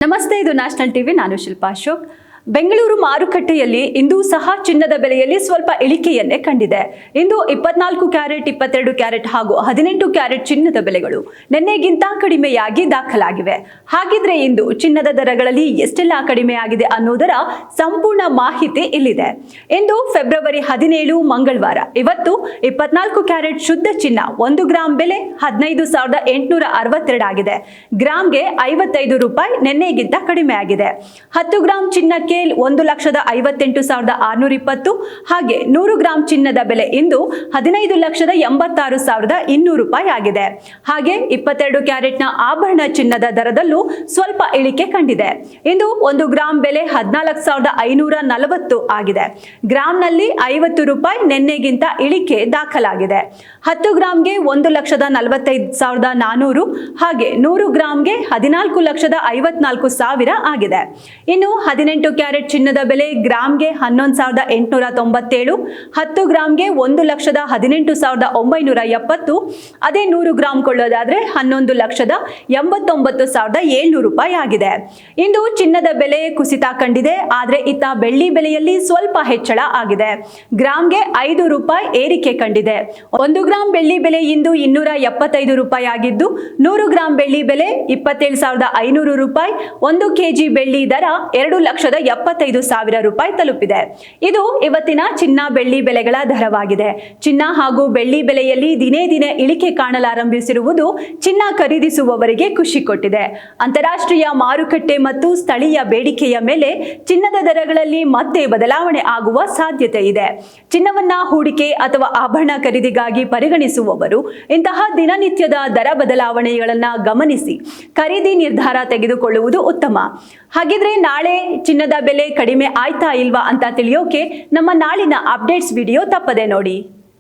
ನಮಸ್ತೆ, ಇದು national TV. ನಾನು ಶಿಲ್ಪಾ ಅಶೋಕ್. ಬೆಂಗಳೂರು ಮಾರುಕಟ್ಟೆಯಲ್ಲಿ ಇಂದು ಸಹ ಚಿನ್ನದ ಬೆಲೆಯಲ್ಲಿ ಸ್ವಲ್ಪ ಇಳಿಕೆಯನ್ನೇ ಕಂಡಿದೆ. ಇಂದು 24 ಕ್ಯಾರೆಟ್, 22 ಕ್ಯಾರೆಟ್ ಹಾಗೂ 18 ಕ್ಯಾರೆಟ್ ಚಿನ್ನದ ಬೆಲೆಗಳು ನಿನ್ನೆಗಿಂತ ಕಡಿಮೆಯಾಗಿ ದಾಖಲಾಗಿವೆ. ಹಾಗಿದ್ರೆ ಇಂದು ಚಿನ್ನದ ದರಗಳಲ್ಲಿ ಎಷ್ಟೆಲ್ಲ ಕಡಿಮೆಯಾಗಿದೆ ಅನ್ನೋದರ ಸಂಪೂರ್ಣ ಮಾಹಿತಿ ಇಲ್ಲಿದೆ. ಇಂದು ಫೆಬ್ರವರಿ 17 ಮಂಗಳವಾರ. ಇವತ್ತು 24 ಕ್ಯಾರೆಟ್ ಶುದ್ಧ ಚಿನ್ನ 1 ಗ್ರಾಂ ಬೆಲೆ 15,862 ಆಗಿದೆ. ಗ್ರಾಂಗೆ 55 ರೂಪಾಯಿ ನಿನ್ನೆಗಿಂತ ಕಡಿಮೆಯಾಗಿದೆ. 10 ಗ್ರಾಂ ಚಿನ್ನಕ್ಕೆ 1,58,620 ಹಾಗೆ 100 ಗ್ರಾಂ ಚಿನ್ನದ ಬೆಲೆ ಇಂದು 15,86,200 ರೂಪಾಯಿ ಆಗಿದೆ. ಹಾಗೆ 22 ಕ್ಯಾರೆಟ್ನ ಆಭರಣ ಚಿನ್ನದ ದರದಲ್ಲೂ ಸ್ವಲ್ಪ ಇಳಿಕೆ ಕಂಡಿದೆ. ಇಂದು 1 ಗ್ರಾಂ ಬೆಲೆ 14,540 ಆಗಿದೆ. ಗ್ರಾಂನಲ್ಲಿ 50 ರೂಪಾಯಿ ನಿನ್ನೆಗಿಂತ ಇಳಿಕೆ ದಾಖಲಾಗಿದೆ. 10 ಗ್ರಾಂಗೆ 1,45,400 ಹಾಗೆ 100 ಗ್ರಾಂಗೆ 14,54,000 ಆಗಿದೆ. ಇನ್ನು 18 ಕ್ಯಾರೆಟ್ ಚಿನ್ನದ ಬೆಲೆ ಗ್ರಾಂಗೆ 11,897, 10 ಗ್ರಾಂಗೆ 1,18,970, ಅದೇ 100 ಗ್ರಾಂ ಕೊಳ್ಳೋದಾದ್ರೆ 11,89,700 ರೂಪಾಯಿ ಆಗಿದೆ. ಇಂದು ಚಿನ್ನದ ಬೆಲೆ ಕುಸಿತ ಕಂಡಿದೆ. ಆದ್ರೆ ಇತ್ತ ಬೆಳ್ಳಿ ಬೆಲೆಯಲ್ಲಿ ಸ್ವಲ್ಪ ಹೆಚ್ಚಳ ಆಗಿದೆ. ಗ್ರಾಂಗೆ 5 ರೂಪಾಯಿ ಏರಿಕೆ ಕಂಡಿದೆ. 1 ಗ್ರಾಂ ಬೆಳ್ಳಿ ಬೆಲೆ ಇಂದು 275 ರೂಪಾಯಿ ಆಗಿದ್ದು, 100 ಗ್ರಾಂ ಬೆಳ್ಳಿ ಬೆಲೆ 27,500 ರೂಪಾಯಿ. 1 ಕೆಜಿ ಬೆಳ್ಳಿ ದರ 2,75,000 ರೂಪಾಯಿ ತಲುಪಿದೆ. ಇದು ಇವತ್ತಿನ ಚಿನ್ನ ಬೆಳ್ಳಿ ಬೆಲೆಗಳ ದರವಾಗಿದೆ. ಚಿನ್ನ ಹಾಗೂ ಬೆಳ್ಳಿ ಬೆಲೆಯಲ್ಲಿ ದಿನೇ ದಿನೇ ಇಳಿಕೆ ಕಾಣಲಾರಂಭಿಸಿರುವುದು ಚಿನ್ನ ಖರೀದಿಸುವವರಿಗೆ ಖುಷಿ ಕೊಟ್ಟಿದೆ. ಅಂತಾರಾಷ್ಟ್ರೀಯ ಮಾರುಕಟ್ಟೆ ಮತ್ತು ಸ್ಥಳೀಯ ಬೇಡಿಕೆಯ ಮೇಲೆ ಚಿನ್ನದ ದರಗಳಲ್ಲಿ ಮತ್ತೆ ಬದಲಾವಣೆ ಆಗುವ ಸಾಧ್ಯತೆ ಇದೆ. ಚಿನ್ನವನ್ನ ಹೂಡಿಕೆ ಅಥವಾ ಆಭರಣ ಖರೀದಿಗಾಗಿ ಪರಿಗಣಿಸುವವರು ಇಂತಹ ದಿನನಿತ್ಯದ ದರ ಬದಲಾವಣೆಗಳನ್ನ ಗಮನಿಸಿ ಖರೀದಿ ನಿರ್ಧಾರ ತೆಗೆದುಕೊಳ್ಳುವುದು ಉತ್ತಮ. ಹಾಗಿದ್ರೆ ನಾಳೆ ಚಿನ್ನದ ಬೆಲೆ ಕಡಿಮೆ ಆಯ್ತಾ ಇಲ್ವಾ ಅಂತ ತಿಳಿಯೋಕೆ ನಮ್ಮ ನಾಳಿನ ಅಪ್ಡೇಟ್ಸ್ ವಿಡಿಯೋ ತಪ್ಪದೆ ನೋಡಿ.